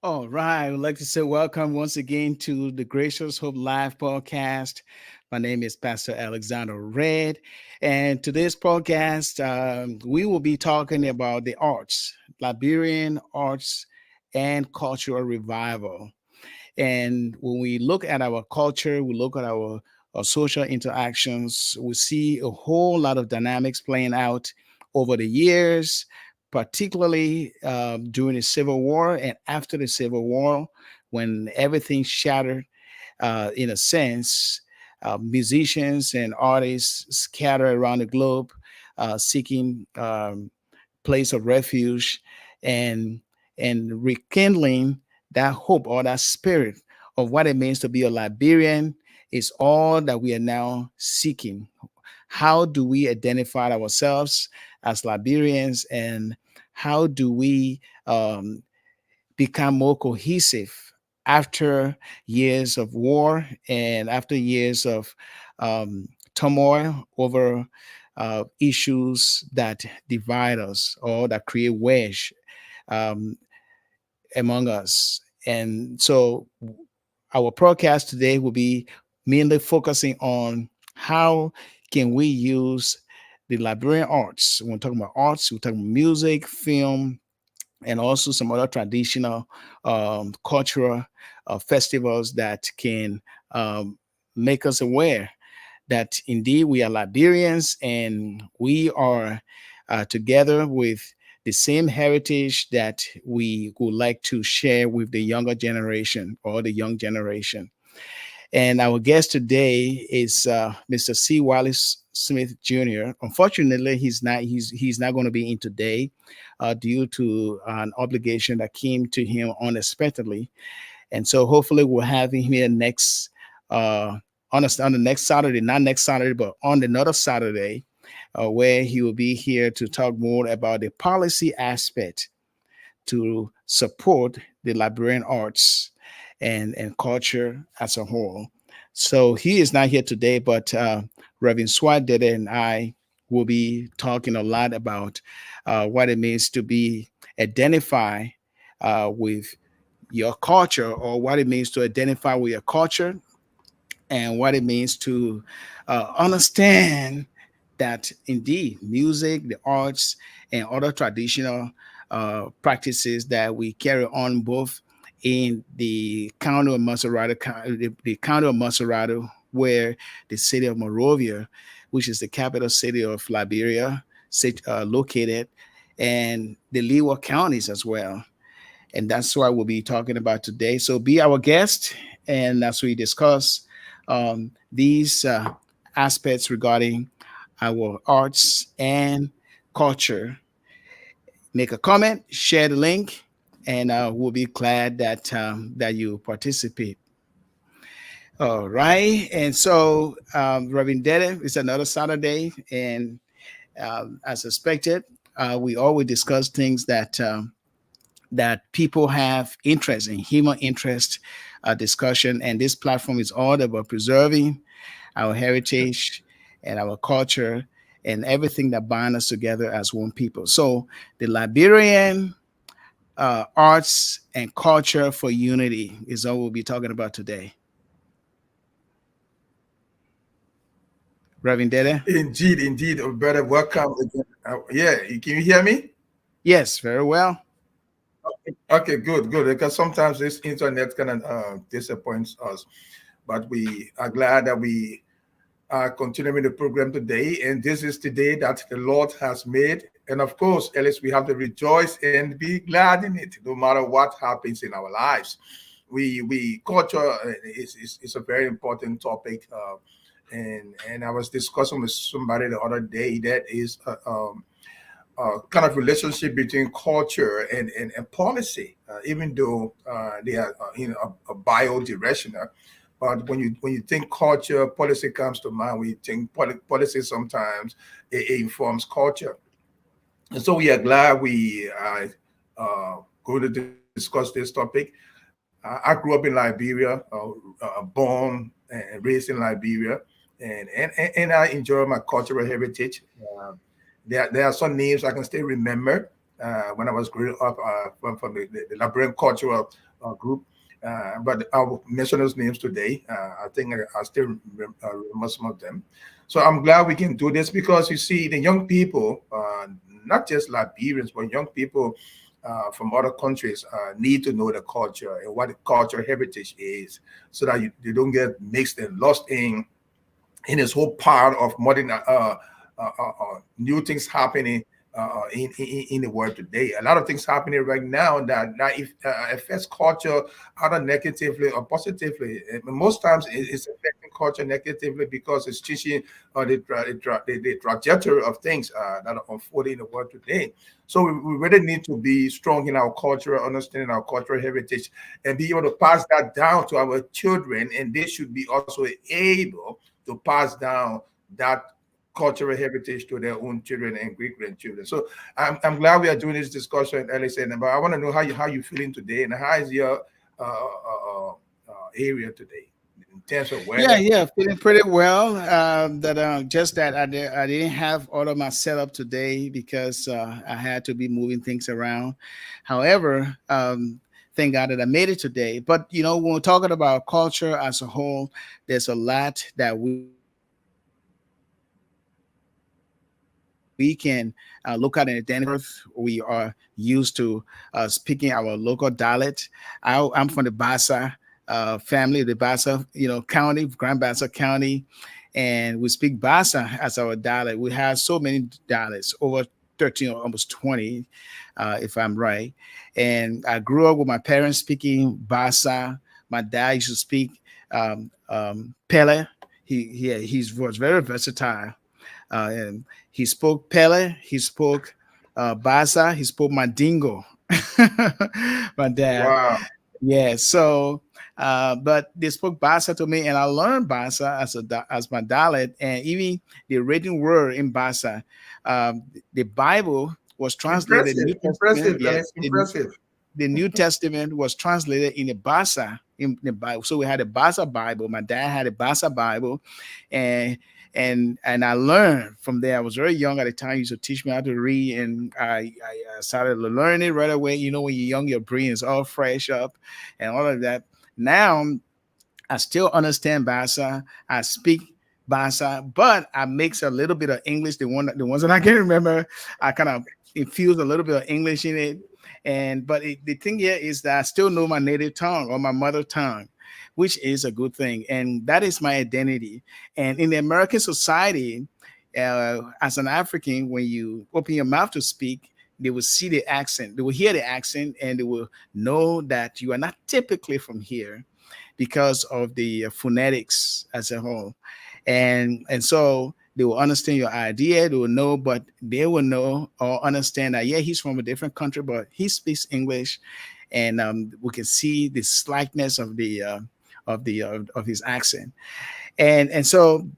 All right. I would like to say welcome once again to the Gracious Hope Live podcast. My name is Pastor Alexander Red. And today's podcast, we will be talking about the arts, Liberian arts and cultural revival. And when we look at our culture, we look at our social interactions, we see a whole lot of dynamics playing out over the years, particularly during the Civil War and after the Civil War, when everything shattered in a sense. Musicians and artists scatter around the globe seeking place of refuge and rekindling that hope or that spirit of what it means to be a Liberian is all that we are now seeking. How do we identify ourselves as Liberians, and how do we become more cohesive after years of war and after years of turmoil over issues that divide us or that create wedge um, among us. And so our podcast today will be mainly focusing on how can we use the Liberian arts. When we're talking about arts, we're talking about music, film, and also some other traditional cultural festivals that can make us aware that indeed we are Liberians and we are together with the same heritage that we would like to share with the younger generation or the young generation. And our guest today is Mr. C. Wallace Smith Jr. Unfortunately, he's not going to be in today due to an obligation that came to him unexpectedly. And so hopefully we'll have him here next uh, on the next Saturday, not next Saturday, but on another Saturday, where he will be here to talk more about the policy aspect to support the Liberian arts and culture as a whole. So he is not here today, but Reverend Suah Deddeh and I will be talking a lot about what it means to be identify with your culture, or what it means to identify with your culture, and what it means to understand that indeed music, the arts, and other traditional practices that we carry on both in the county of Maserati, the county of Maserati, where the city of Monrovia, which is the capital city of Liberia, located, and the Leeward counties as well. And that's what we'll be talking about today. So be our guest, and as we discuss these aspects regarding our arts and culture, make a comment, share the link, and we'll be glad that that you participate. All right, and so Reverend Deddeh, it's another Saturday, and as expected, we always discuss things that people have interest in, human interest discussion. And this platform is all about preserving our heritage and our culture and everything that binds us together as one people. So the Liberian arts and culture for unity is all we'll be talking about today. Reverend Dede? Indeed, brother. Welcome again. Yeah, can you hear me? Yes, very well. Okay, good. Because sometimes this internet kind of disappoints us, but we are glad that we are continuing the program today. And this is the day that the Lord has made. And of course, at least we have to rejoice and be glad in it, no matter what happens in our lives. We culture is a very important topic. And I was discussing with somebody the other day that is kind of relationship between culture and policy, even though they are a bio-directional. But when you think culture, policy comes to mind. We think policy sometimes it informs culture, and so we are glad we are going to discuss this topic. I grew up in Liberia, born and raised in Liberia, and I enjoy my cultural heritage. There are some names I can still remember. when I was growing up from the Liberian cultural group. But I'll mention those names today. I think I still remember some of them. So I'm glad we can do this because you see, the young people, not just Liberians, but young people from other countries need to know the culture and what the cultural heritage is, so that you don't get mixed and lost in this whole part of modern new things happening in the world today. A lot of things happening right now that if, affects culture either negatively or positively. And most times it's affecting culture negatively because it's teaching the trajectory of things that are unfolding in the world today. So we really need to be strong in our culture, understanding our cultural heritage, and be able to pass that down to our children. And they should be also able to pass down that cultural heritage to their own children and great grandchildren. So I'm glad we are doing this discussion, Alison. But I want to know how you feeling today, and how is your area today in terms of Yeah, weather. yeah, feeling pretty well. That just that I didn't have all of my setup today because I had to be moving things around. However, thank God that I made it today. But when we're talking about culture as a whole, there's a lot that we can look at and identify. We are used to speaking our local dialect. I'm from the Bassa family, the Bassa, county, Grand Bassa County, and we speak Bassa as our dialect. We have so many dialects, over 13 or almost 20, if I'm right. And I grew up with my parents speaking Bassa. My dad used to speak Pele. He was very versatile, and he spoke Pele. He spoke Bassa. He spoke Mandingo. My dad. Wow. Yeah. So, but they spoke Bassa to me, and I learned Bassa as my dialect, and even the written word in Bassa. The Bible was translated. New Impressive, Testament, impressive, yeah. Dennis, impressive. The New Testament was translated in the Bassa in the Bible. So we had a Bassa Bible. My dad had a Bassa Bible, and and I learned from there. I was very young at the time. He used to teach me how to read, and I started to learn it right away. When you're young, your brain is all fresh up, and all of that. Now I still understand Bassa. I speak Bassa, but I mix a little bit of English. The ones that I can remember, I kind of infuse a little bit of English in it. And but the thing here is that I still know my native tongue or my mother tongue, which is a good thing, and that is my identity. And in the American society, as an African, when you open your mouth to speak, they will see the accent, they will hear the accent, and they will know that you are not typically from here because of the phonetics as a whole. And so they will understand your idea, they will know, but they will know or understand that, yeah, he's from a different country, but he speaks English. And we can see the slightness of of his accent. And so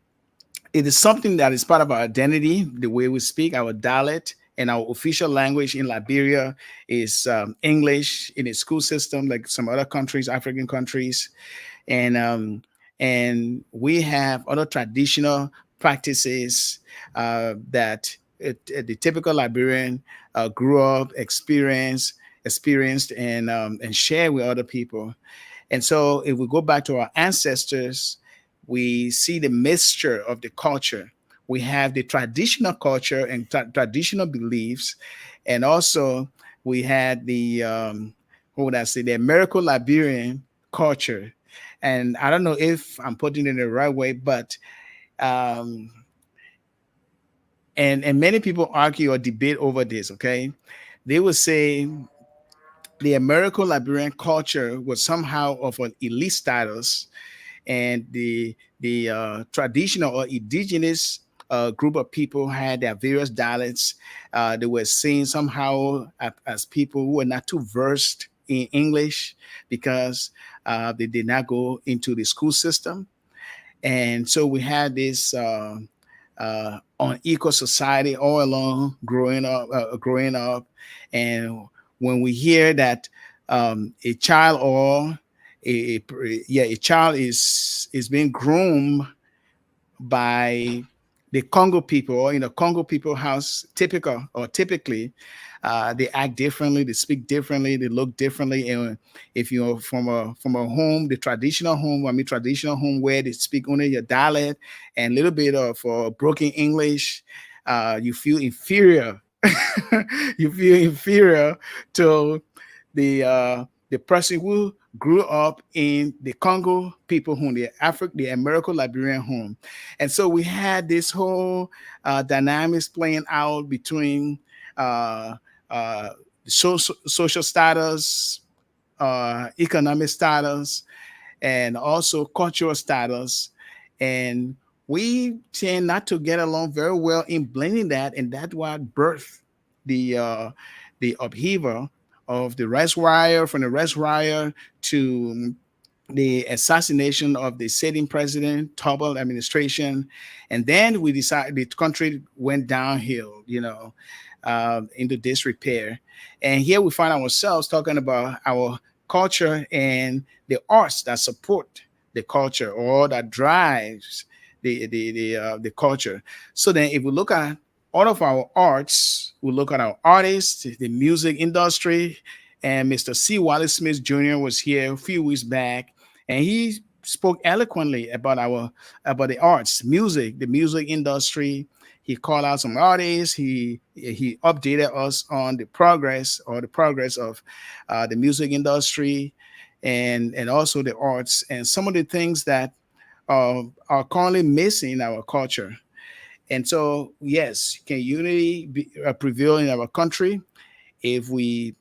it is something that is part of our identity, the way we speak, our dialect. And our official language in Liberia is English in the school system, like some other countries, African countries. And um, and we have other traditional practices that the typical Liberian grew up, experienced, and share with other people. And so, if we go back to our ancestors, we see the mixture of the culture. We have the traditional culture and traditional beliefs, and also we had the what would I say, the American Liberian culture. And I don't know if I'm putting it in the right way, but um, and many people argue or debate over this. Okay, they will say the American Liberian culture was somehow of an elite status, and the traditional or indigenous group of people had their various dialects. They were seen somehow as people who were not too versed in English because they did not go into the school system. And so we had this unequal society all along growing up. And when we hear that a child or a child is being groomed by the Congo people, or in a Congo people house, typically, They act differently, they speak differently, they look differently. And if you're from a home, the traditional home, I mean traditional home where they speak only your dialect and a little bit of broken English, you feel inferior. You feel inferior to the person who grew up in the Congo people home, the American Liberian home. And so we had this whole dynamics playing out between uh, uh, social status, economic status, and also cultural status. And we tend not to get along very well in blending that, and that's what birthed the upheaval of the rice wire, from the rice wire to the assassination of the sitting president, Tobel administration, and then we decided the country went downhill, into disrepair. And here we find ourselves talking about our culture and the arts that support the culture or that drives the culture. So then, if we look at all of our arts, we look at our artists, the music industry, and Mr. C. Wallace Smith Jr. was here a few weeks back, and he spoke eloquently about the arts, music, the music industry. He called out some artists. He updated us on the progress of the music industry, and also the arts, and some of the things that are currently missing in our culture. And so, yes, can unity prevail in our country if we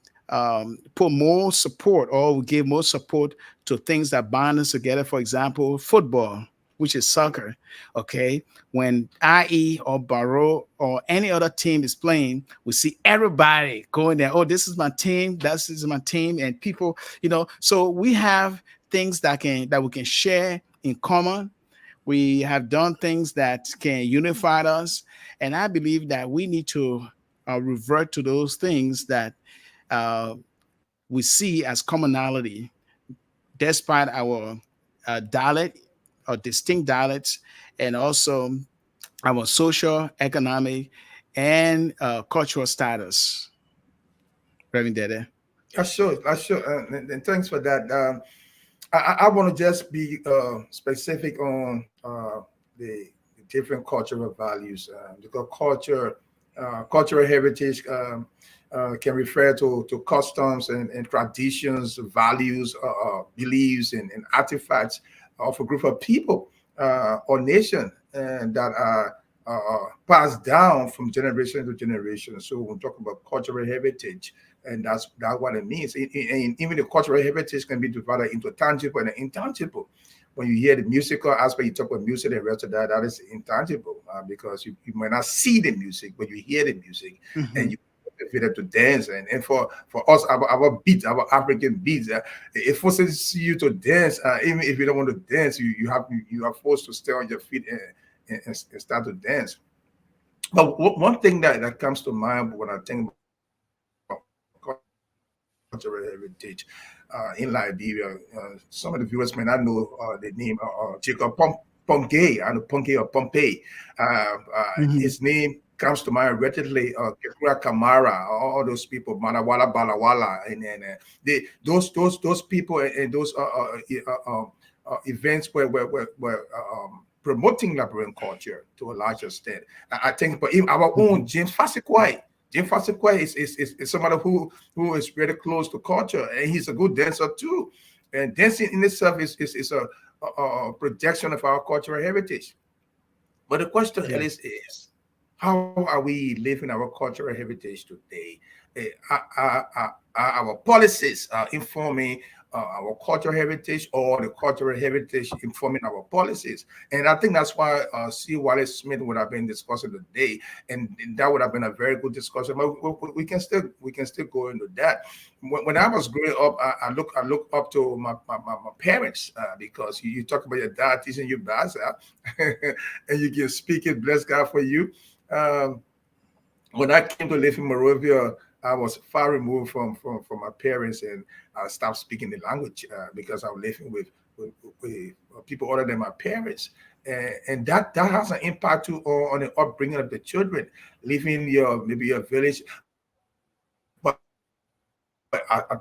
put more support, or we give more support to things that bind us together? For example, football, which is soccer. Okay, when IE or Barrow or any other team is playing, we see everybody going there. Oh, this is my team. This is my team, and people, So we have things that we can share in common. We have done things that can unify us, and I believe that we need to revert to those things that uh, we see as commonality, despite our dialect or distinct dialects, and also our social, economic, and cultural status. Reverend Deddeh. Sure. And thanks for that. I want to just be specific on the different cultural values, because cultural heritage can refer to customs and traditions, values, beliefs, and artifacts of a group of people or nation, and that are passed down from generation to generation. So when we talk about cultural heritage, and that's what it means. And even the cultural heritage can be divided into tangible and intangible. When you hear the musical aspect, you talk about music and the rest of that, that is intangible, because you might not see the music, but you hear the music and Mhm. you feel it to dance. And for us, our beats, our African beats, it forces you to dance. Even if you don't want to dance, you are forced to stay on your feet and start to dance. But one thing that comes to mind when I think about cultural heritage in Liberia, some of the viewers may not know the name Jacob Pompey, and Pompey or Pompey. His Mhm. name comes to mind readily. Kekura Kamara, all those people, Manawala Balawala, and those people and those events were promoting Liberian culture to a large extent. I think, but in our own Mhm. James Fasiquai is somebody who is very close to culture, and he's a good dancer too. And dancing in itself is a projection of our cultural heritage. But the question, Alice, Yes. is how are we living our cultural heritage today? Are our policies informing our cultural heritage, or the cultural heritage informing our policies? And I think that's why C. Wallace Smith would have been discussing today, and that would have been a very good discussion. But we can still go into that. When I was growing up, I look up to my parents, because you talk about your dad teaching you Basa, and you can speak it. Bless God for you. Um, when I came to live in Morovia, I was far removed from my parents, and I stopped speaking the language because I was living with people other than my parents. And that has an impact too on the upbringing of the children, leaving your maybe your village. I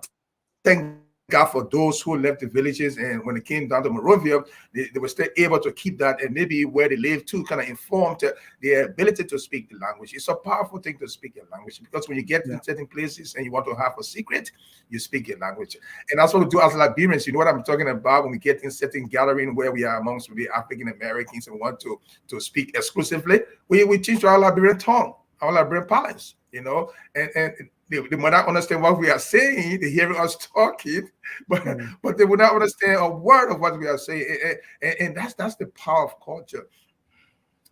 thank God for those who left the villages, and when it came down to Monrovia, they were still able to keep that, and maybe where they live too, kind of informed their ability to speak the language. It's a powerful thing to speak your language, because when you get Yeah. in certain places and you want to have a secret, you speak your language. And that's what we do as Liberians. You know what I'm talking about? When we get in certain gathering where we are amongst the African Americans and want to speak exclusively, we change to our Liberian tongue, our Liberian parlance, and they might not understand what we are saying. They hear us talking, but Mm. but they will not understand a word of what we are saying. And that's the power of culture.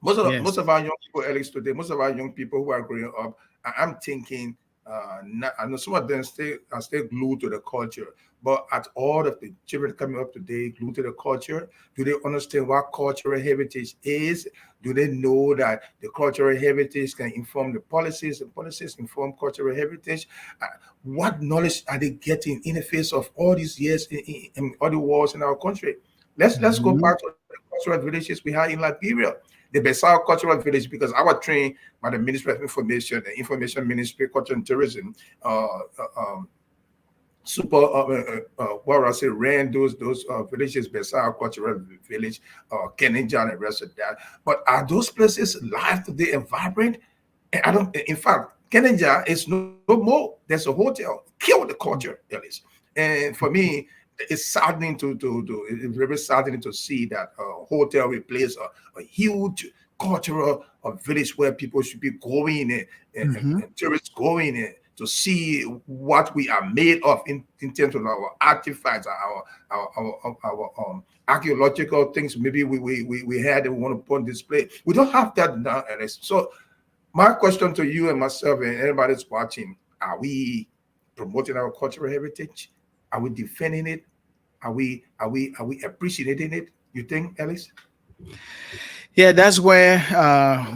Most Yes. of our young people, at least today, most of our young people who are growing up, I'm thinking, I know some of them stay glued to the culture, but at all of the children coming up today, glued to the culture, do they understand what cultural heritage is? Do they know that the cultural heritage can inform the policies, and policies inform cultural heritage? Uh, what knowledge are they getting in the face of all these years in other wars in our country? Let's go Mhm. back to the cultural villages we had in Liberia, the Besau Cultural Village, because I was trained by the Ministry of Information, the Information Ministry, Culture and Tourism. Super, what I say, ran those villages, Besau Cultural Village, Kenija, and the rest of that. But are those places live today and vibrant? And I don't. In fact, Kenija is no more. There's a hotel. Killed the culture, Ellis. And for me, it's saddening it's very saddening to see that hotel replace a huge cultural village where people should be going, Mhm. and tourists going in to see what we are made of in terms of our artifacts, our archaeological things. Maybe we had and we want to put on display. We don't have that now, Ellis. So my question to you and myself and anybody that's watching: are we promoting our cultural heritage? Are we defending it? Are we appreciating it? You think, Alice? Yeah, that's where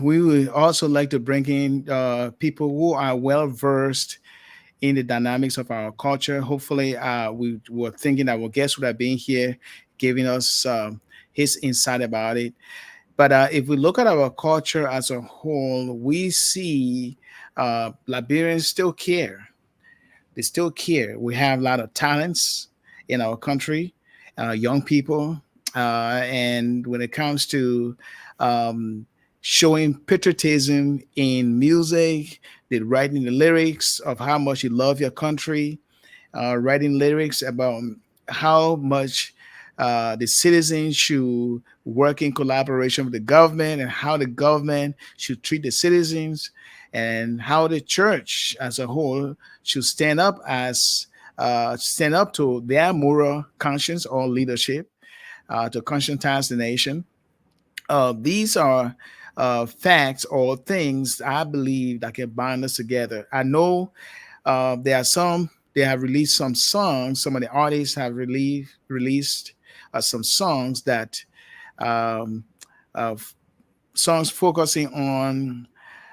we would also like to bring in people who are well versed in the dynamics of our culture. Hopefully, we were thinking that our guest would have been here, giving us his insight about it. But if we look at our culture as a whole, we see Liberians still care. They still care. We have a lot of talents in our country, young people, and when it comes to um, showing patriotism in music, the writing the lyrics of how much you love your country, writing lyrics about how much the citizens should work in collaboration with the government and how the government should treat the citizens and how the church as a whole should stand up to their moral conscience or leadership to conscientize the nation. These are facts or things I believe that can bind us together. I know there are some. They have released some songs. Some of the artists have released some songs that um, uh, songs focusing on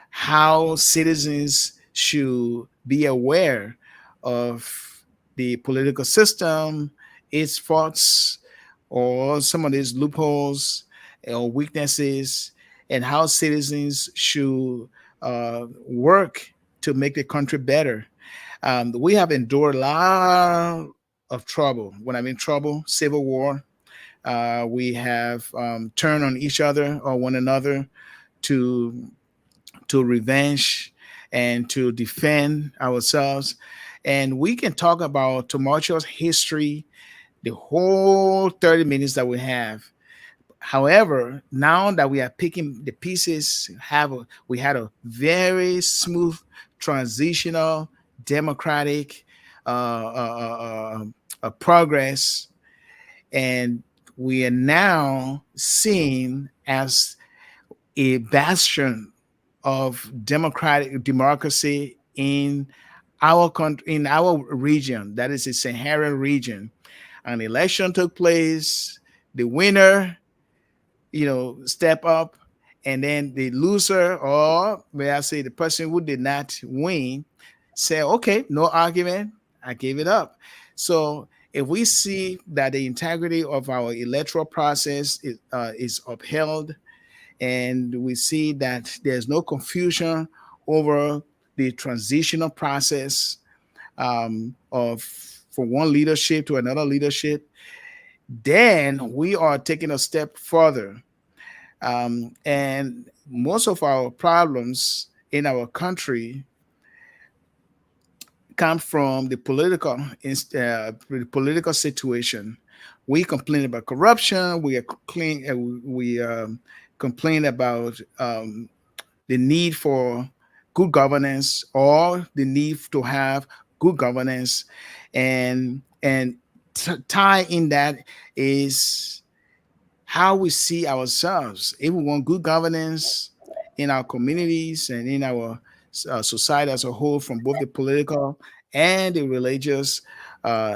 how citizens should be aware of the political system, its faults, or some of these loopholes or weaknesses, and how citizens should work to make the country better. We have endured a lot of trouble. When I mean trouble, civil war. We have turned on each other or one another to revenge and to defend ourselves. And we can talk about tumultuous history the whole 30 minutes that we have. However, now that we are picking the pieces, we had a very smooth transitional democratic progress, and we are now seen as a bastion of democracy in our country, in our region, that is the Sahara region. An election took place. The winner, step up, and then the loser, or may I say, the person who did not win, say, "Okay, no argument. I gave it up." So if we see that the integrity of our electoral process is upheld, and we see that there's no confusion over the transitional process, of from one leadership to another leadership, then we are taking a step further. And most of our problems in our country come from the political situation. We complain about corruption. We complain about the need for good governance or the need to have good governance, and tie in that is how we see ourselves. If we want good governance in our communities and in our society as a whole, from both the political and the religious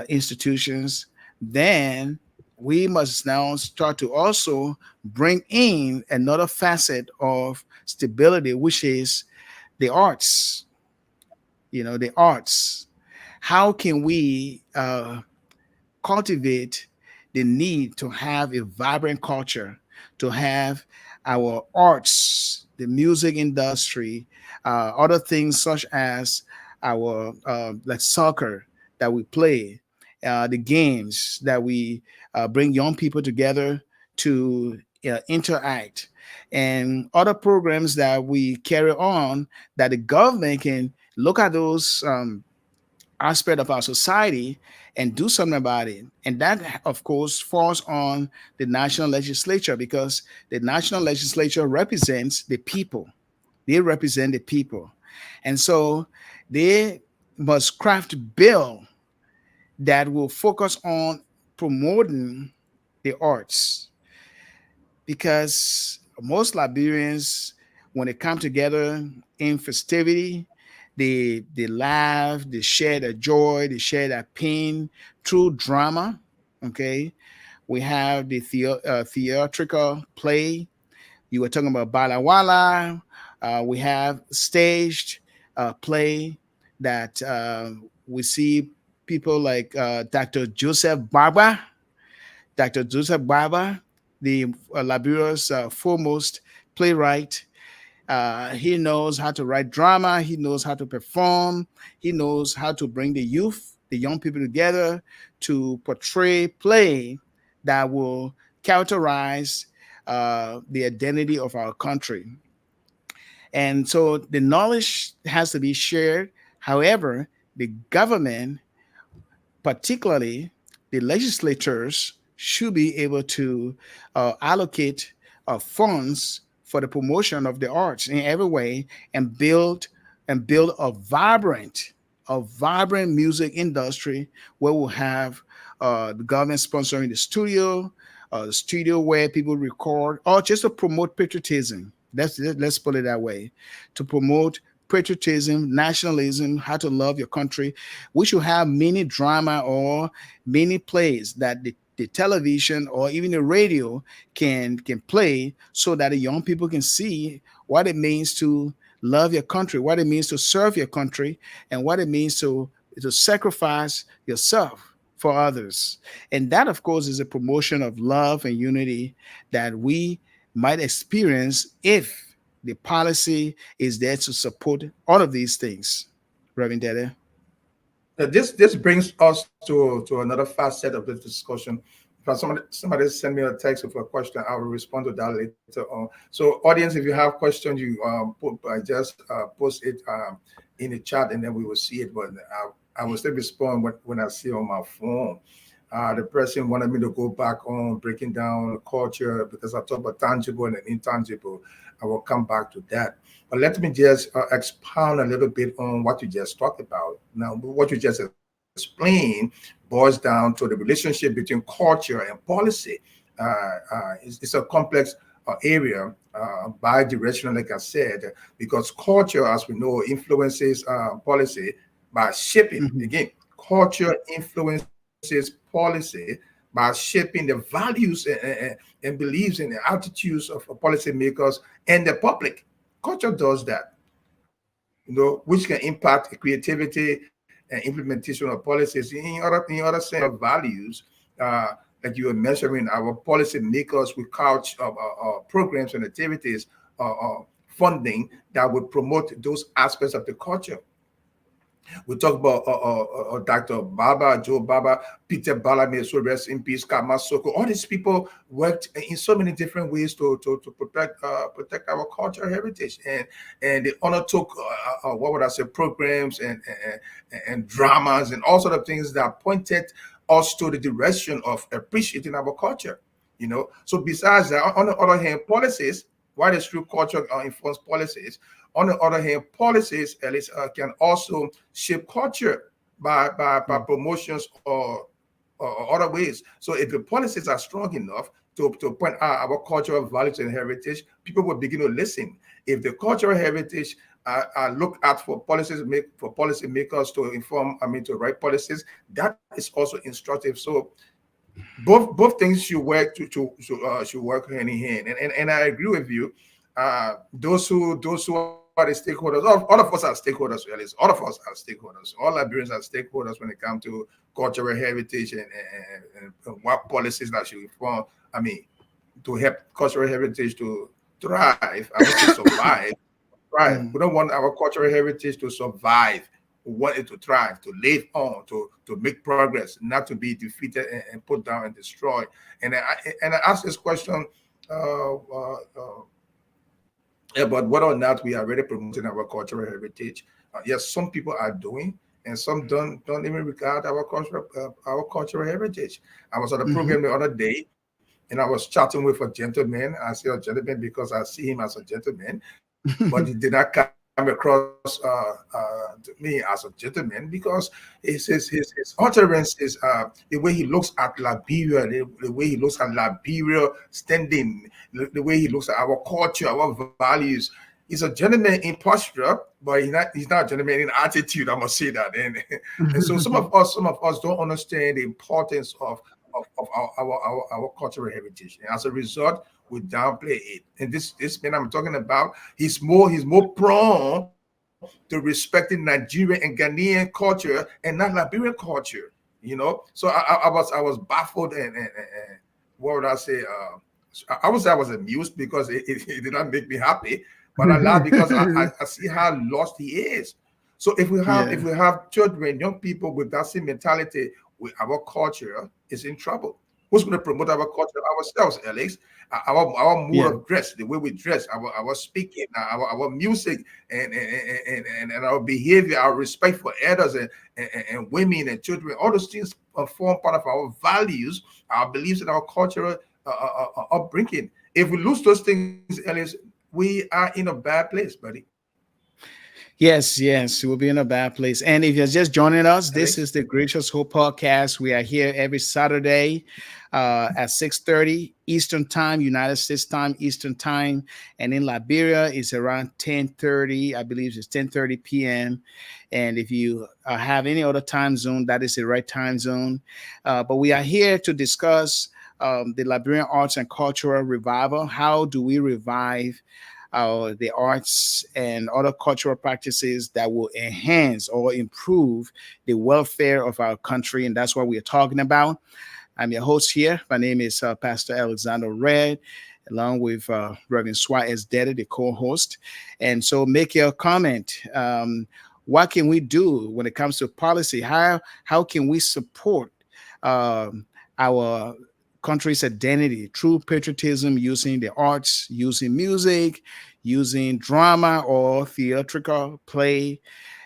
institutions, then we must now start to also bring in another facet of stability, which is the arts. The arts. How can we cultivate the need to have a vibrant culture, to have our arts, the music industry, other things such as our like soccer that we play, the games that we bring young people together to interact, and other programs that we carry on that the government can look at those aspect of our society and do something about it. And that, of course, falls on the national legislature, because the national legislature represents the people. They represent the people. And so they must craft a bill that will focus on promoting the arts, because most Liberians, when they come together in festivity, they laugh, they share their joy, they share their pain through drama. Okay, we have the theatrical play. You were talking about Bala Wala. We have staged play that we see people like Dr. Joseph Barber. Dr. Joseph Barber, the Liberia's foremost playwright. He knows how to write drama. He knows how to perform. He knows how to bring the youth, the young people together to portray play that will characterize the identity of our country. And so the knowledge has to be shared. However, the government, particularly the legislators, should be able to allocate funds for the promotion of the arts in every way, and build a vibrant music industry where we'll have the government sponsoring the studio where people record, or just to promote patriotism. Let's put it that way, to promote patriotism, nationalism, how to love your country. We should have many drama or many plays that the television or even the radio can play, so that the young people can see what it means to love your country, what it means to serve your country, and what it means to sacrifice yourself for others. And that, of course, is a promotion of love and unity that we might experience if the policy is there to support all of these things. Reverend Deddeh. This brings us to another facet of this discussion. Because somebody sent me a text with a question, I will respond to that later on. So, audience, if you have questions, you just post it in the chat, and then we will see it. But I will still respond when I see it on my phone. The person wanted me to go back on breaking down culture, because I talked about tangible and intangible. I will come back to that. But let me just expound a little bit on what you just talked about. Now, what you just explained boils down to the relationship between culture and policy. It's a complex area, bi-directional, like I said, because culture, as we know, influences policy by shaping. Mhm. Again, culture influences policy by shaping the values and beliefs and the attitudes of policymakers and the public. Culture does that, which can impact creativity and implementation of policies. In other sense of values, like you were mentioning, our policymakers will couch programs and activities, funding that would promote those aspects of the culture. We talk about Dr. Baba, Joe Baba, Peter Balame, so rest in peace, Kama Soko. All these people worked in so many different ways to protect our cultural heritage, and they undertook what would I say, programs and dramas and all sort of things that pointed us to the direction of appreciating our culture. So besides that, on the other hand, policies, while it's true culture informs policies, on the other hand, policies at least can also shape culture by promotions or other ways. So if the policies are strong enough to point out our cultural values and heritage, people will begin to listen. If the cultural heritage look at for policies for policy makers to inform, to write policies, that is also instructive. So both things should work should work hand in hand. And I agree with you. Those who are the stakeholders, all of us are stakeholders, at least all of us are stakeholders. All Liberians are stakeholders when it comes to cultural heritage and what policies that should inform. To help cultural heritage to thrive. I would say survive. Thrive. We Mm. don't want our cultural heritage to survive. We want it to thrive, to live on, to make progress, not to be defeated and put down and destroyed. And I asked this question about whether or not we are really promoting our cultural heritage. Yes, some people are doing, and some don't even regard our cultural heritage. I was on a Hmm. program the other day, and I was chatting with a gentleman. I say a gentleman because I see him as a gentleman, but he did not come across to me as a gentleman because his utterance is the way he looks at Liberia, the way he looks at Liberia standing, the way he looks at our culture, our values. He's a gentleman in posture, but he's not a gentleman in attitude. I must say that. And so some of us don't understand the importance of our cultural heritage. And as a result, we downplay it. And this man I'm talking about, he's more prone to respecting Nigerian and Ghanaian culture and not Liberian culture. So I was baffled and what would I say? I would say I was amused because it did not make me happy, but I laughed because I see how lost he is. So Yeah. if we have children, young people with that same mentality, our culture is in trouble. Who's going to promote our culture? Ourselves, Alex. Our mood Yeah. of dress, the way we dress, our speaking, our music, and our behavior, our respect for elders and women and children. All those things form part of our values, our beliefs, and our cultural upbringing. If we lose those things, Alex, we are in a bad place, buddy. Yes, yes, we'll be in a bad place. And if you're just joining us, this Alex. is the Gracious Hope Podcast. We are here every Saturday at 6:30 Eastern Time, United States Time, Eastern Time. And in Liberia, it's around 10:30. I believe it's 10:30 p.m. And if you have any other time zone, that is the right time zone. But we are here to discuss the Liberian arts and cultural revival. How do we revive the arts and other cultural practices that will enhance or improve the welfare of our country? And that's what we're talking about. I'm your host here. My name is Pastor Alexander Red, along with Reverend Suah S, Deddeh, the co-host. And so make your comment. What can we do when it comes to policy? How can we support our country's identity, true patriotism, using the arts, using music, using drama or theatrical play,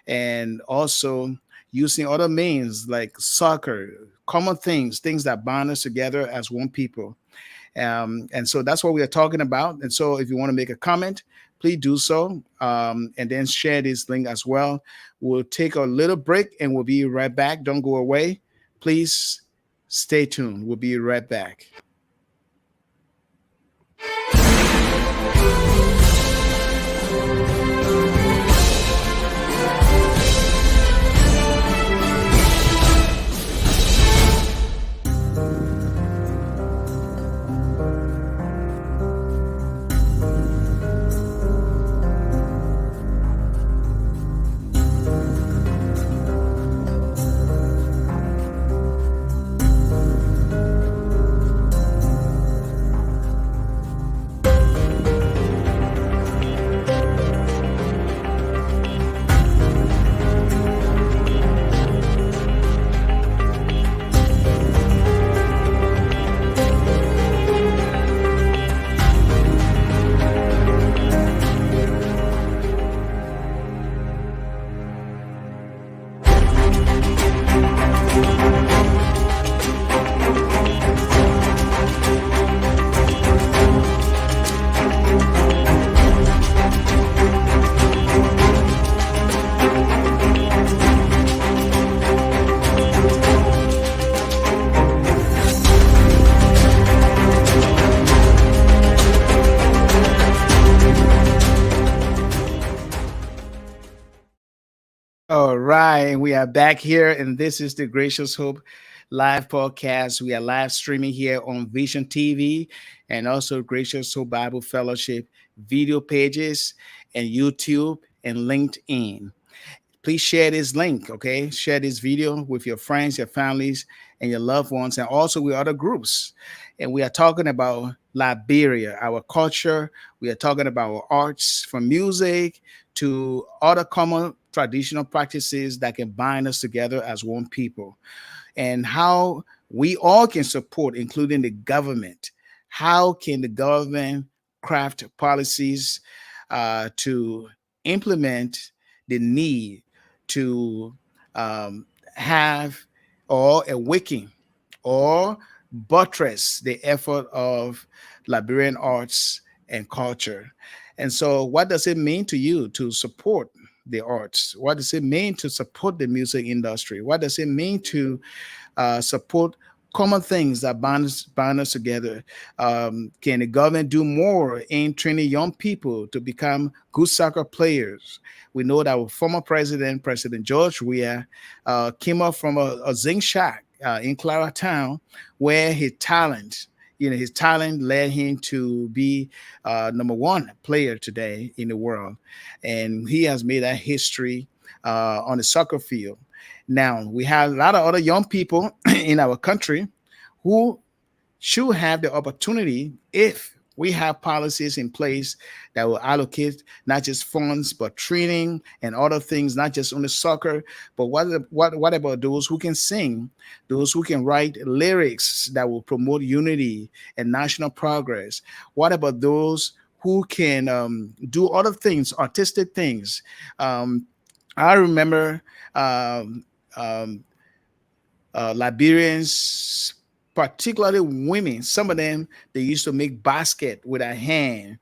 and also using other means like soccer, common things that bind us together as one people. And so that's what we are talking about. And so if you want to make a comment, please do so, and then share this link as well. We'll take a little break and we'll be right back. Don't go away. Please stay tuned. We'll be right back. right, and we are back here, and this is the Gracious Hope live podcast. We are live streaming here on Vision TV and also Gracious Hope Bible Fellowship video pages and YouTube and LinkedIn. Please share this link, okay? Share this video with your friends, your families, and your loved ones, and also with other groups. And we are talking about Liberia, our culture. We are talking about our arts, from music to other common traditional practices that can bind us together as one people, and how we all can support, including the government. How can the government craft policies to implement the need to have or awaken or buttress the effort of Liberian arts and culture? And so, what does it mean to you to support the arts? What does it mean to support the music industry? What does it mean to support common things that bind us together? Can the government do more in training young people to become good soccer players? We know that our former president, President George Weah, came up from a zinc shack in Clara Town, where his talent led him to be number one player today in the world, and he has made that history on the soccer field. Now, we have a lot of other young people in our country who should have the opportunity, if we have policies in place that will allocate not just funds but training and other things, not just on the soccer, but what about those who can sing, those who can write lyrics that will promote unity and national progress? What about those who can do other things, artistic things? I remember um, um, Liberians, particularly women. Some of them, they used to make basket with a hand,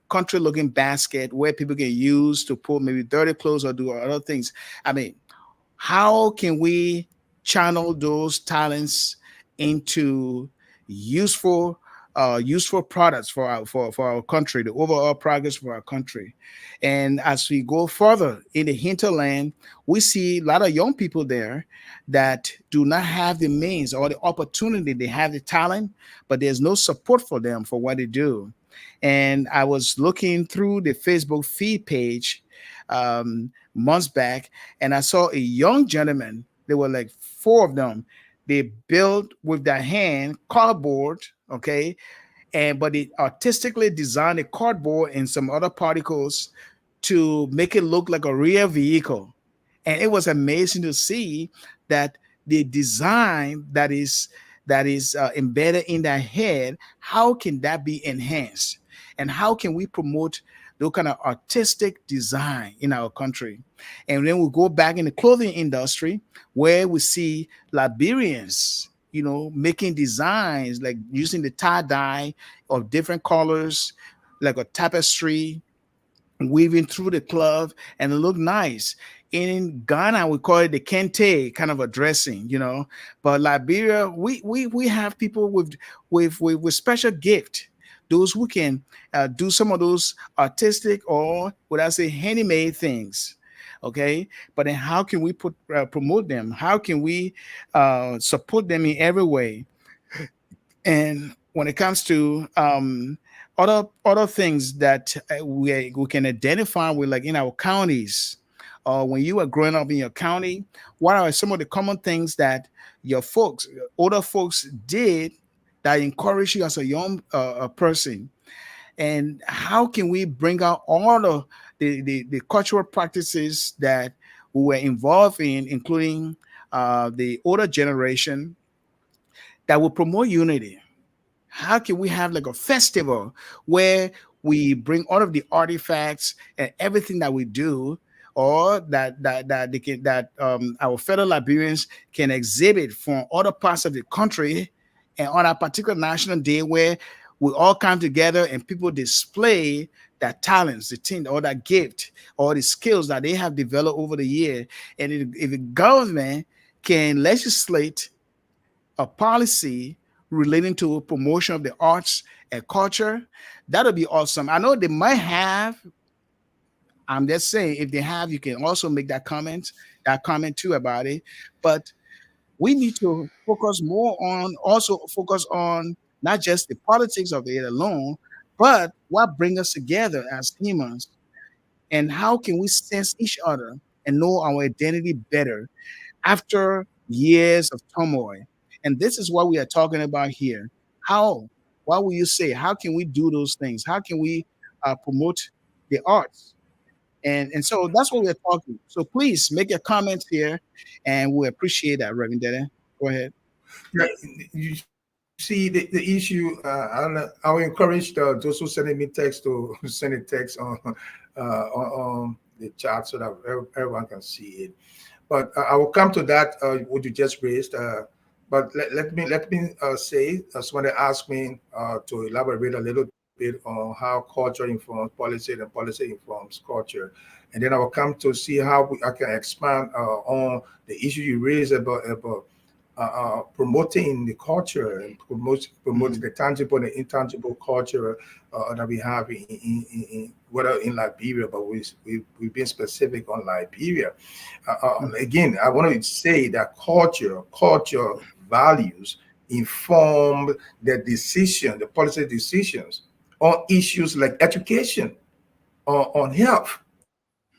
country looking basket where people can use to put maybe dirty clothes or do other things. I mean, how can we channel those talents into useful useful products for our country, the overall progress for our country? And as we go further in the hinterland, we see a lot of young people there that do not have the means or the opportunity. They have the talent, but there's no support for them for what they do. And I was looking through the Facebook feed page months back, and I saw a young gentleman. There were like four of them. They built with their hand cardboard, okay, and but they artistically designed a cardboard and some other particles to make it look like a real vehicle. And it was amazing to see that the design that is embedded in their head, how can that be enhanced, and how can we promote those kind of artistic design in our country? And then we go back in the clothing industry, where we see Liberians, making designs like using the tie dye of different colors, like a tapestry, weaving through the cloth, and it looked nice. In Ghana, we call it the kente kind of a dressing, But Liberia, we have people with special gift, those who can do some of those artistic, or would I say handmade things. Okay, but then how can we promote them? How can we support them in every way? And when it comes to other things that we can identify with, like in our counties, or when you were growing up in your county, what are some of the common things that your folks, older folks, did that encouraged you as a young person? And how can we bring out all of the cultural practices that we were involved in, including the older generation, that will promote unity? How can we have like a festival where we bring all of the artifacts and everything that we do, or that they can, that our fellow Liberians can exhibit from other parts of the country, and on a particular national day where we all come together and people display their talents, the thing, or that gift, or the skills that they have developed over the year. And if the government can legislate a policy relating to promotion of the arts and culture, that'll be awesome. I know they might have. I'm just saying, if they have, you can also make that comment that comment too about it. But we need to focus more on, also focus on not just the politics of it alone, but what brings us together as humans, and how can we sense each other and know our identity better after years of turmoil. And this is what we are talking about here. How, what will you say? How can we do those things? How can we promote the arts? And so that's what we're talking. So please make your comments here, and we appreciate that, Reverend Deddeh. Go ahead. Yeah, you see the issue. I will encourage those who sending me text to send a text on the chat so that everyone can see it. But I will come to that. What you just raised. But let me say, someone asked me to elaborate a little bit on how culture informs policy and policy informs culture, and then I will come to see how I can expand on the issue you raised about promoting the culture and Mhm. promoting the tangible and intangible culture that we have whether in Liberia, but we've been specific on Liberia. Again, I want to say that culture values inform the policy decisions on issues like education, on health,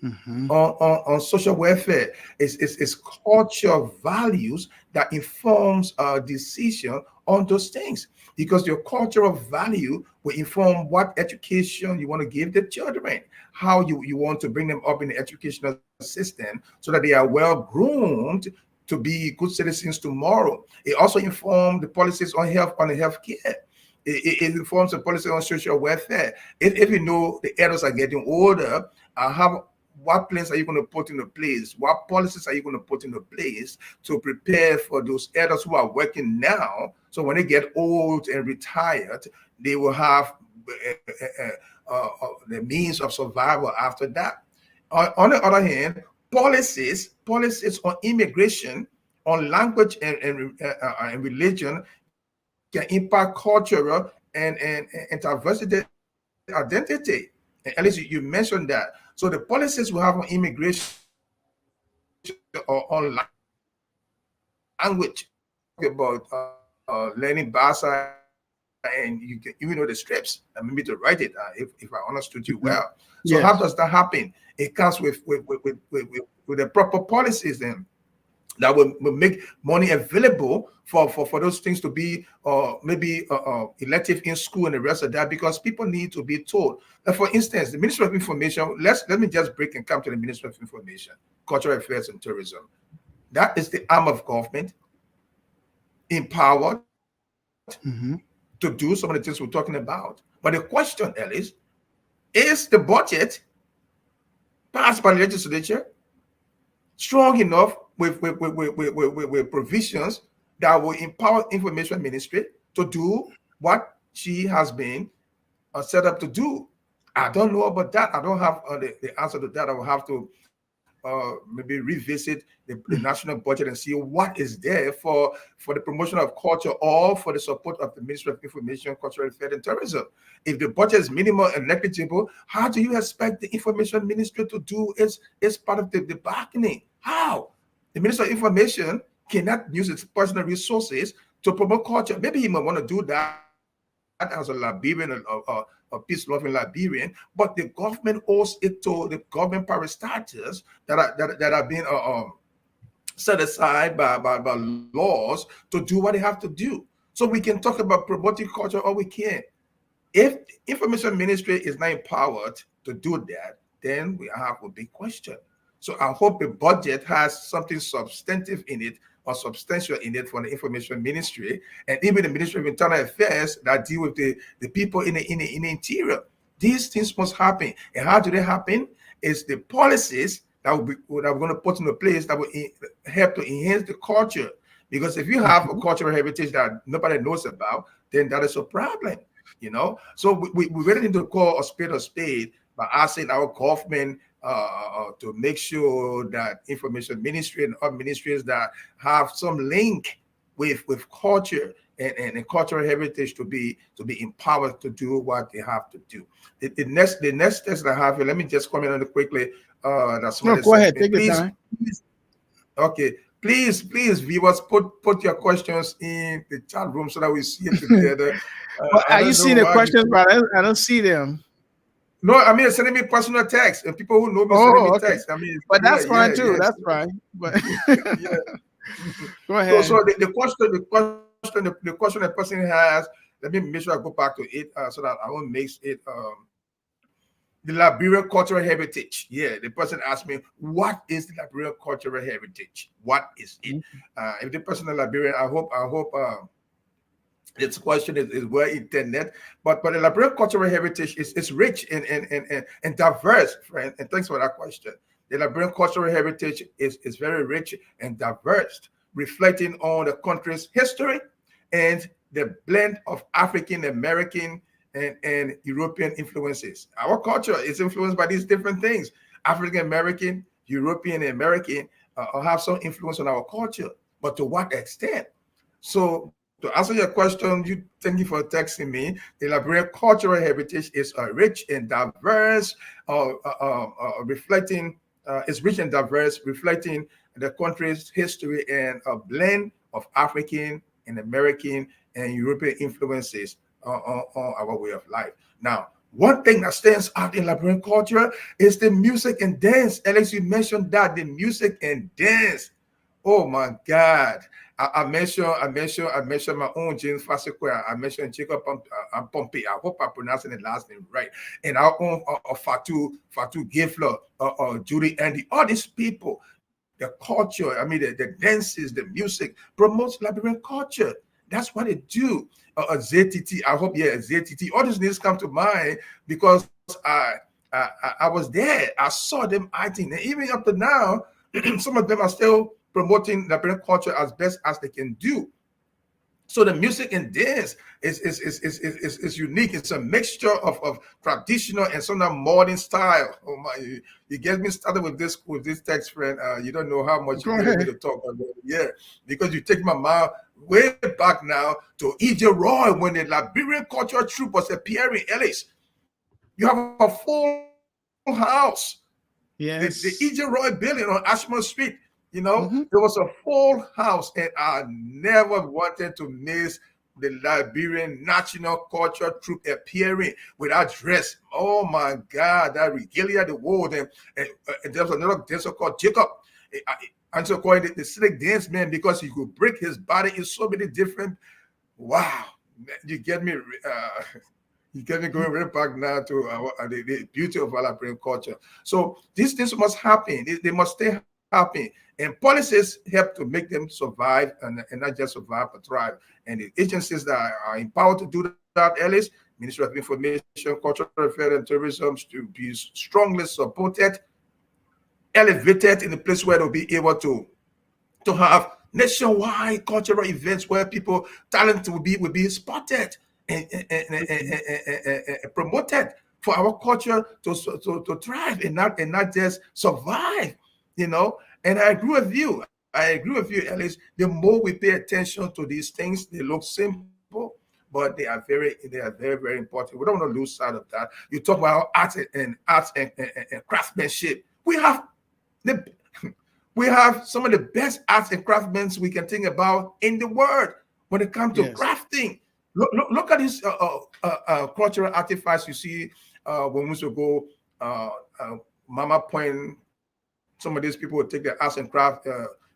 Mhm. on social welfare. It's culture values that informs our decision on those things, because your cultural value will inform what education you want to give the children, how you want to bring them up in the educational system so that they are well groomed to be good citizens tomorrow. It also informs the policies on health care. It informs the policy on social welfare. If you know the adults are getting older, how what plans are you going to put into place? What policies are you going to put into place to prepare for those adults who are working now? So when they get old and retired, they will have the means of survival after that. On the other hand, policies on immigration, on language and religion can impact cultural and diversity identity. And at least you mentioned that. So the policies we have on immigration or on language, talk about learning Basa, and you can even know the scripts and maybe to write it if I understood you well. So how does that Mhm. happen? It Yes. comes with the proper policies then that will make money available for those things to be maybe elective in school and the rest of that, because people need to be told. For instance, the Ministry of Information, let me just break and come to the Ministry of Information, Cultural Affairs and Tourism. That is the arm of government empowered to do Mhm. some of the things we're talking about. But the question, Ellis, is the budget passed by the legislature strong enough with provisions that will empower information ministry to do what she has been set up to do? I don't know about that. I don't have the answer to that. I will have to maybe revisit the national budget and see what is there for the promotion of culture or for the support of the Ministry of Information, Cultural Affairs and Tourism. If the budget is minimal and negligible, how do you expect the Information Ministry to do its part of the bargaining? How? The Minister of Information cannot use its personal resources to promote culture. Maybe he might want to do that as a Liberian a peace loving Liberian, but the government owes it to the government parastatals that are being set aside by laws to do what they have to do. So we can talk about promoting culture all we can. If information ministry is not empowered to do that, then we have a big question. So I hope the budget has something substantive in it or substantial in it for the information ministry and even the Ministry of Internal Affairs that deal with the people in the interior. These things must happen. And how do they happen? Is the policies that we're going to put into place that will help to enhance the culture. Because if you have a Mhm. cultural heritage that nobody knows about, then that is a problem. So we really need to call a spade by asking our government to make sure that information ministry and other ministries that have some link with culture and cultural heritage to be empowered to do what they have to do. The next test I have here, let me just comment on it quickly. That No, somebody go sent ahead. me. Take your Please, time. Okay. Please, viewers, put your questions in the chat room so that we see it together. Well, I are you don't know seeing the why questions, people. but I don't see them. No, I mean sending me personal text, and people who know me sending me Oh, okay. text. I mean, But yeah, that's fine yeah, too. yes, That's fine. But yeah. go So ahead. the question the question the person has. Let me make sure I go back to it so that I won't mix it. The Liberian cultural heritage. Yeah, the person asked me, "What is the Liberian cultural heritage? What is it?" If the person is Liberian, I hope this question is well intended, but the Liberian cultural heritage is rich and diverse, friend. And thanks for that question. The Liberian cultural heritage is very rich and diverse, reflecting on the country's history and the blend of African American and European influences. Our culture is influenced by these different things. African American, European American have some influence on our culture, but to what extent? So to answer your question, thank you for texting me. The Liberian cultural heritage is rich and diverse, reflecting is rich and diverse, reflecting the country's history and a blend of African and American and European influences on our way of life. Now, one thing that stands out in Liberian culture is the music and dance. Alex, you mentioned that the music and dance. Oh my God. I mentioned my own James Fasikwe. I mentioned Jacob Pompey. I hope I'm pronouncing the last name right. And our own Fatu Gifler, Judy Andy, all these people, the culture, I mean, the dances, the music promotes Liberian culture. That's what they do. ZTT, I hope, yeah, ZTT. All these names come to mind because I was there. I saw them acting. And even up to now, some of them are still promoting Liberian culture as best as they can do. So the music and dance is unique. It's a mixture of traditional and some modern style. Oh my! You get me started with this text, friend. You don't know how much you Go get me to ahead. talk about. Yeah, because you take my mind way back now to E.J. Roy when the Liberian cultural troupe was appearing. Ellis, you have a full house. The E.J. Roy Yes. building on Ashmore Street, there was Hmm. a full house, and I never wanted to miss the Liberian National Culture Troupe appearing with that dress. Oh my God, that regalia, the world, and there was another dancer called Jacob. I'm so called the slick dance man because he could break his body in so many different. Wow, you get me. You get me going right back now to the beauty of our Liberian culture. So these things must happen. They must stay happy. And policies help to make them survive and not just survive but thrive. And the agencies that are empowered to do that, Alice, Ministry of Information, Cultural Affairs and Tourism, to be strongly supported, elevated in a place where they'll be able to have nationwide cultural events where people talent will be spotted and promoted for our culture to thrive and not just survive, you know. And I agree with you. I agree with you, Alice. The more we pay attention to these things, they look simple, but they are very, very important. We don't want to lose sight of that. You talk about art and craftsmanship. The we have some of the best arts and craftsmen we can think about in the world when it comes to Yes. crafting. Look at these cultural artifacts you see when we used to go Mama Point. Some of these people would take their arts and craft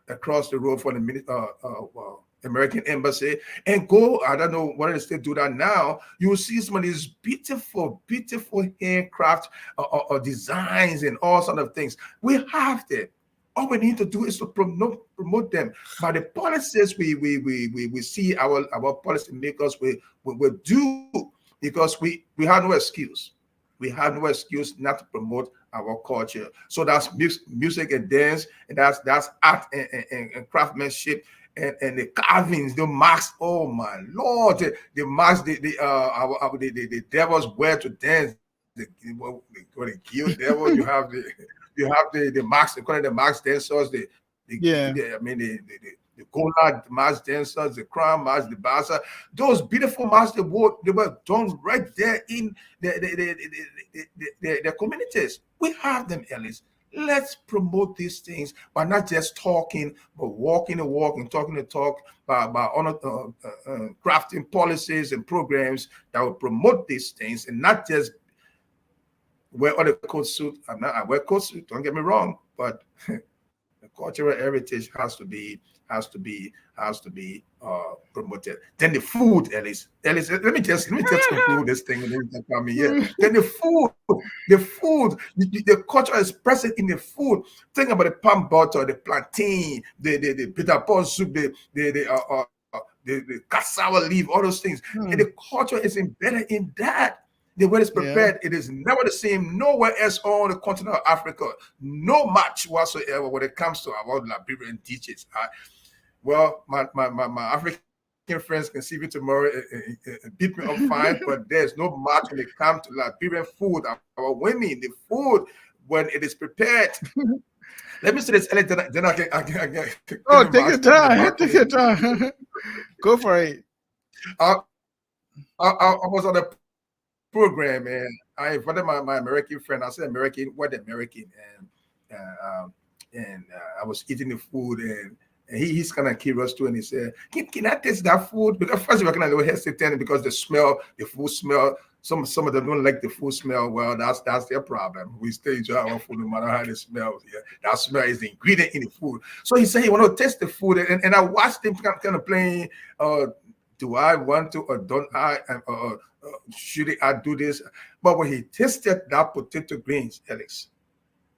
across the road from the American embassy and go. I don't know whether they still do that now. You will see some of these beautiful, beautiful handcraft designs and all sort of things. We have them. All we need to do is to promote them. But the policies we see our policy makers we do because we have no excuse. We have no excuse not to promote our culture. So that's music and dance, and that's art and craftsmanship. And the carvings, the marks. Oh my Lord, the marks, the devil's wear to dance. The guild devil. You have the marks. They call it the marks dancers. Yeah. I mean the Gola mass dancers, the crown mass, the bassa. Those beautiful masks they were done right there in the communities. We have them, Ellis. Let's promote these things by not just talking, but walking the walk and talking the talk, by crafting policies and programs that will promote these things and not just wear other coat suit. I wear coat suit, don't get me wrong, but the cultural heritage has to be promoted. Then the food, Ellis, let me just conclude this thing and then you can come in here. Then the culture is present in the food. Think about the palm butter, the plantain, the bitter pot soup, the cassava leaf, all those things. And the culture is embedded in that. The way it's Yeah. prepared, it is never the same nowhere else on the continent of Africa. No match whatsoever when it comes to our Liberian dishes. Well, my African friends can see me tomorrow and beat me up fine, but there's no match when it comes to Liberian food. Our women, the food, when it is prepared. Let me say this, Alex, then I can Oh, continue take my your speech time. about Take food. your time. Go for it. I, I was on a program and I invited my American friend. I said American, what American, uh, um, and I was eating the food and he's kind of curious too, and he said, "Can I taste that food?" Because first we are kind of a little hesitant because the food smell. Some of them don't like the food smell. Well, that's their problem. We still enjoy our food no matter how it smells. Yeah, that smell is the ingredient in the food. So he said he want to taste the food, and I watched him kind of playing. Do I want to or don't I? Should I do this? But when he tasted that potato greens, Alex,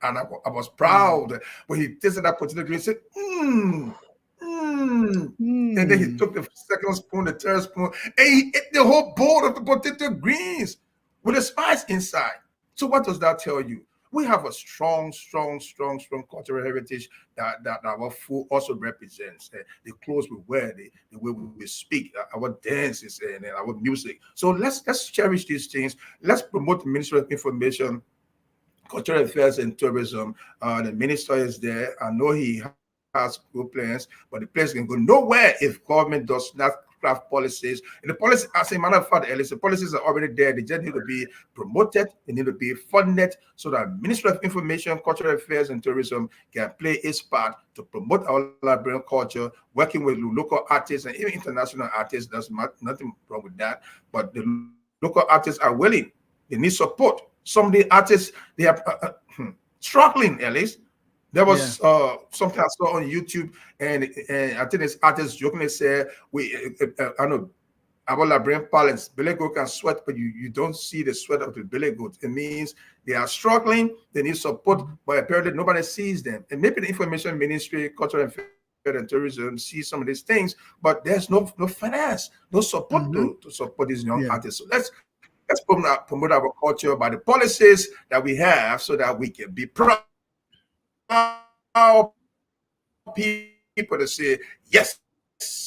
and I was Mm. proud when he tasted that potato green. He said, mmm. And then he Mm. took the second spoon, the third spoon, and he ate the whole bowl of the potato greens with the spice inside. So what does that tell you? We have a strong cultural heritage that our food also represents. The clothes we wear, the way we speak, our dances, and our music. So let's cherish these things. Let's promote the Ministry of Information, Cultural Affairs and Tourism. The minister is there. I know he has good plans, but the place can go nowhere if government does not craft policies. And the policy, as a matter of fact, Ellis, the policies are already there. They just need to be promoted. They need to be funded so that Ministry of Information, Cultural Affairs and Tourism can play its part to promote our Liberian culture, working with local artists and even international artists. There's nothing wrong with that. But the local artists are willing. They need support. Some of the artists, they are struggling, at least. There was Yeah. something I saw on YouTube, and I think this artist jokingly said, I know our Liberian parlance, Billy goat can sweat, but you don't see the sweat of the Billy goat. It means they are struggling, they need support, but apparently nobody sees them. And maybe the information ministry, cultural affairs and tourism see some of these things, but there's no finance, no support to Hmm. support these young Yeah. artists. So let's promote our culture by the policies that we have so that we can be proud people to say, yes,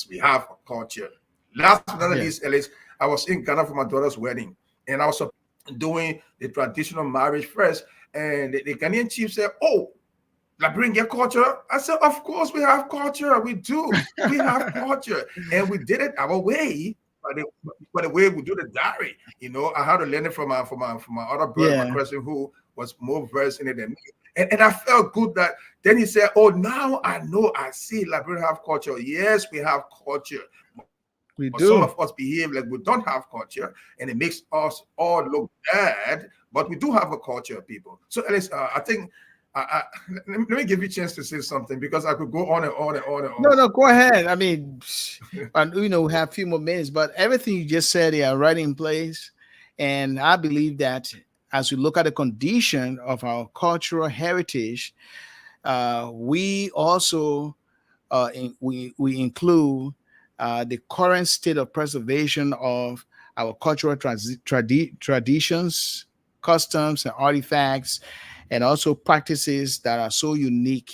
we have a culture. Last but not least, Ellis, I was in Ghana for my daughter's wedding, and I Yeah. was supposed to doing the traditional marriage first. And the Ghanaian chief said, "Oh, Liberian get culture?" I said, "Of course we have culture. We do. We have culture, and we did it our way." By the way we do the diary, I had to learn it from my other brother, my Yeah. cousin, who was more versed in it than me. And I felt good that then he said, "Oh, now I know, I see Liberia have culture. Yes, we have culture. But some of us We behave do. like we don't have culture, and it makes us all look bad. But we do have a culture, people." So, Alice, I think let me give you a chance to say something because I could go on and on and on and No, on. no, go ahead. I mean, and we have a few more minutes, but everything you just said, they are right in place. And I believe that as we look at the condition of our cultural heritage, we also we include the current state of preservation of our cultural traditions, customs, and artifacts, and also practices that are so unique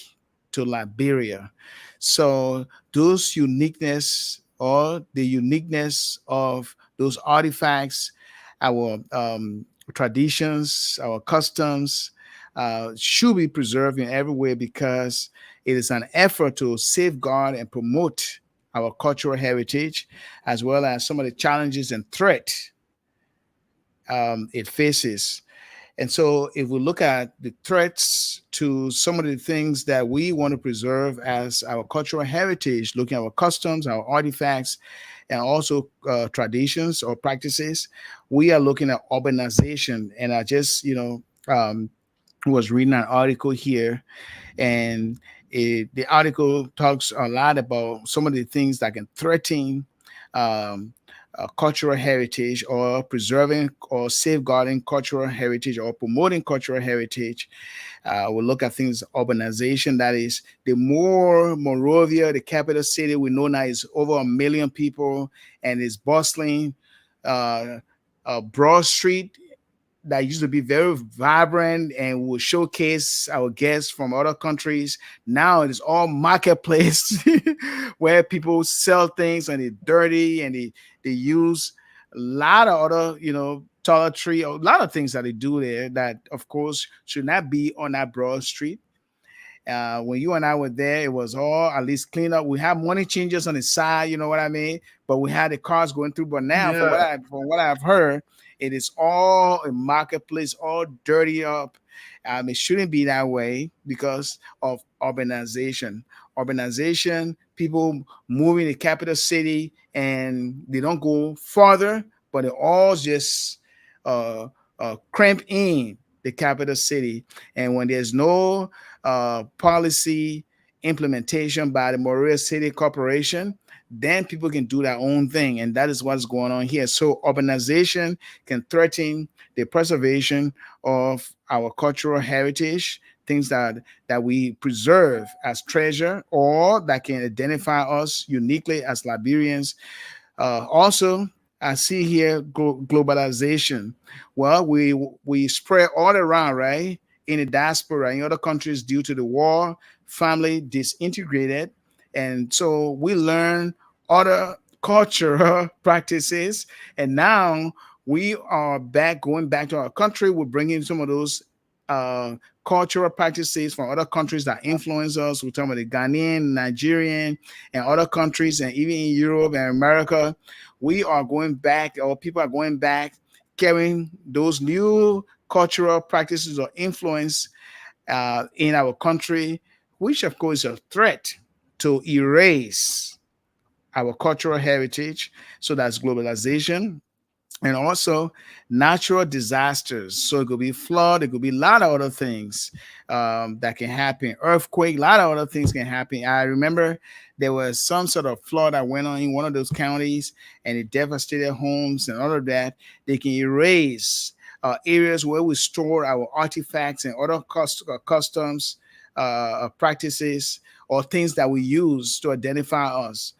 to Liberia. So those uniqueness or the uniqueness of those artifacts, our traditions, our customs, should be preserved in every way because it is an effort to safeguard and promote our cultural heritage, as well as some of the challenges and threats it faces. And so, if we look at the threats to some of the things that we want to preserve as our cultural heritage, looking at our customs, our artifacts, and also traditions or practices, we are looking at urbanization. And I just, was reading an article here, and the article talks a lot about some of the things that can threaten um, cultural heritage, or preserving or safeguarding cultural heritage, or promoting cultural heritage. We'll look at things urbanization. That is, the more Monrovia, the capital city, we know now is over 1 million people and is bustling. Uh, Broad Street that used to be very vibrant and will showcase our guests from other countries. Now it is all marketplace where people sell things and they're dirty, and they use a lot of other, toiletry, a lot of things that they do there that, of course, should not be on that Broad Street. When you and I were there, it was all at least cleaned up. We have money changers on the side, you know what I mean? But we had the cars going through. But now, Yeah. from what I've heard, it is all a marketplace, all dirty up. It shouldn't be that way because of urbanization. Urbanization, people moving the capital city, and they don't go farther, but they all just uh, cramp in the capital city. And when there's no policy implementation by the Morea City Corporation, then people can do their own thing. And that is what's going on here. So urbanization can threaten the preservation of our cultural heritage, things that we preserve as treasure, or that can identify us uniquely as Liberians. Also, I see here globalization. Well, we spread all around, right? In the diaspora, in other countries, due to the war, family disintegrated, and so we learn other cultural practices, and now we are back, going back to our country. We're bringing some of those uh, cultural practices from other countries that influence us. We're talking about the Ghanaian, Nigerian, and other countries, and even in Europe and America. We are going back, or people are going back, carrying those new cultural practices or influence in our country, which of course is a threat to erase our cultural heritage. So that's globalization, and also natural disasters. So it could be flood, it could be a lot of other things that can happen. Earthquake, a lot of other things can happen. I remember there was some sort of flood that went on in one of those counties, and it devastated homes and all of that. They can erase areas where we store our artifacts and other customs, practices, or things that we use to identify us.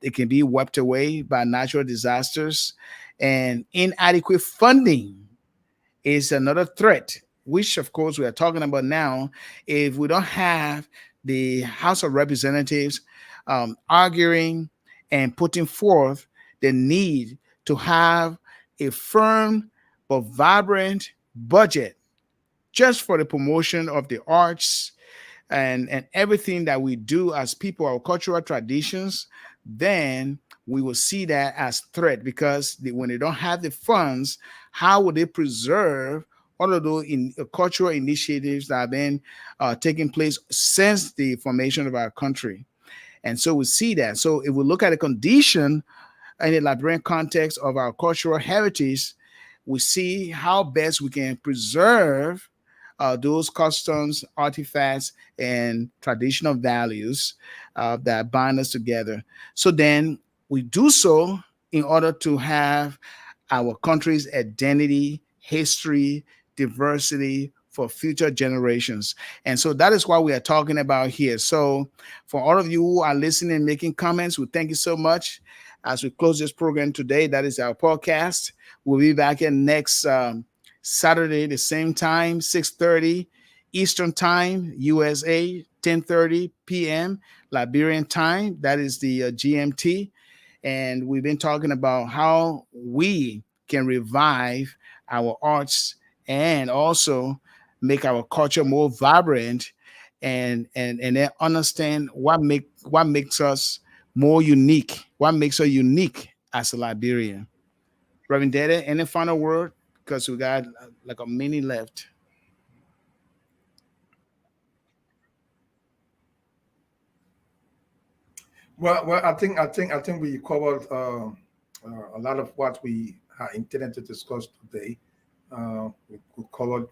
It can be wiped away by natural disasters. And inadequate funding is another threat, which, of course, we are talking about now. If we don't have the House of Representatives arguing and putting forth the need to have a firm but vibrant budget just for the promotion of the arts and everything that we do as people, our cultural traditions, then we will see that as threat, because when they don't have the funds, how will they preserve all of those cultural initiatives that have been taking place since the formation of our country? And so we see that. So if we look at the condition in the Liberian context of our cultural heritage, we see how best we can preserve those customs, artifacts, and traditional values that bind us together. So then we do so in order to have our country's identity, history, diversity for future generations. And so that is what we are talking about here. So for all of you who are listening, making comments, we thank you so much. As we close this program today, that is our podcast. We'll be back here next Saturday, the same time, 6:30 Eastern Time, USA, 10:30 p.m. Liberian time. That is the GMT. And we've been talking about how we can revive our arts and also make our culture more vibrant, and then understand what makes us more unique, what makes us unique as a Liberian. Reverend Deddeh, any final word? because we got like a minute left. Well, I think we covered a lot of what we are intended to discuss today. We covered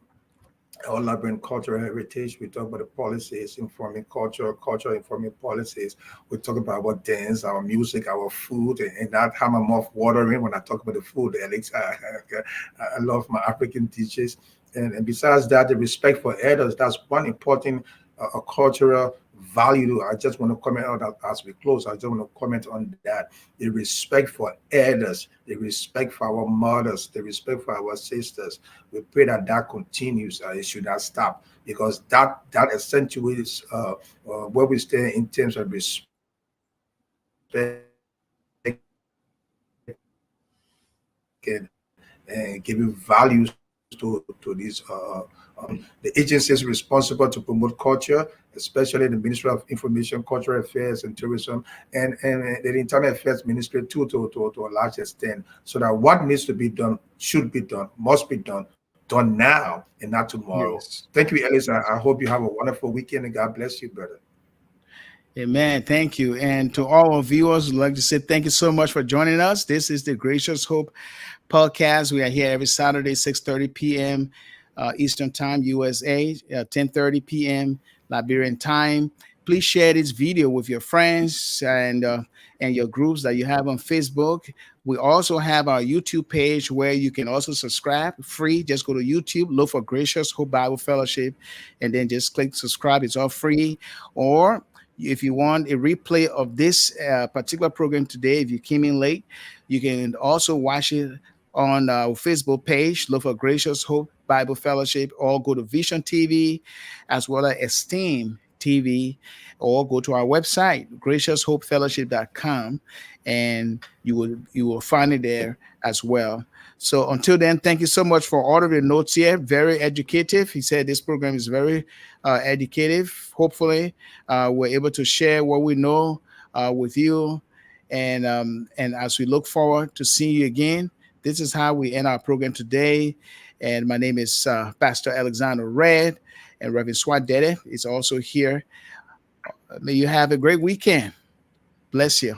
our Liberian cultural heritage. We talk about the policies informing culture, culture informing policies. We talk about our dance, our music, our food, and that have my mouth watering when I talk about the food, Alex. I love my African dishes. And besides that, the respect for elders, that's one important cultural value. I just want to comment on that as we close. I just want to comment on that. The respect for elders, the respect for our mothers, the respect for our sisters. We pray that that continues. It should not stop because that accentuates where we stand in terms of respect and giving values to these the agencies responsible to promote culture, especially the Ministry of Information, Cultural Affairs, and Tourism, and the Internal Affairs Ministry too, to a large extent, so that what needs to be done should be done, must be done now and not tomorrow. Yes. Thank you, Elisa. I Yes. hope you have a wonderful weekend and God bless you, brother. Amen. Thank you. And to all our viewers, I'd like to say thank you so much for joining us. This is the Gracious Hope podcast. We are here every Saturday, 6:30 p.m. Eastern Time, USA, 10:30 p.m. Liberian time. Please share this video with your friends and your groups that you have on Facebook. We also have our YouTube page where you can also subscribe free. Just go to YouTube, look for Gracious Hope Bible Fellowship, and then just click subscribe. It's all free. Or if you want a replay of this particular program today, if you came in late, you can also watch it on our Facebook page. Look for Gracious Hope Bible Fellowship, or go to Vision TV as well as Esteem TV, or go to our website, gracioushopefellowship.com, and you will find it there as well. So until then, thank you so much for all of the notes here. Very educative. He said this program is very educative. Hopefully, we're able to share what we know with you, and as we look forward to seeing you again, this is how we end our program today. And my name is Pastor Alexander Red, and Reverend Suah Deddeh is also here. May you have a great weekend. Bless you.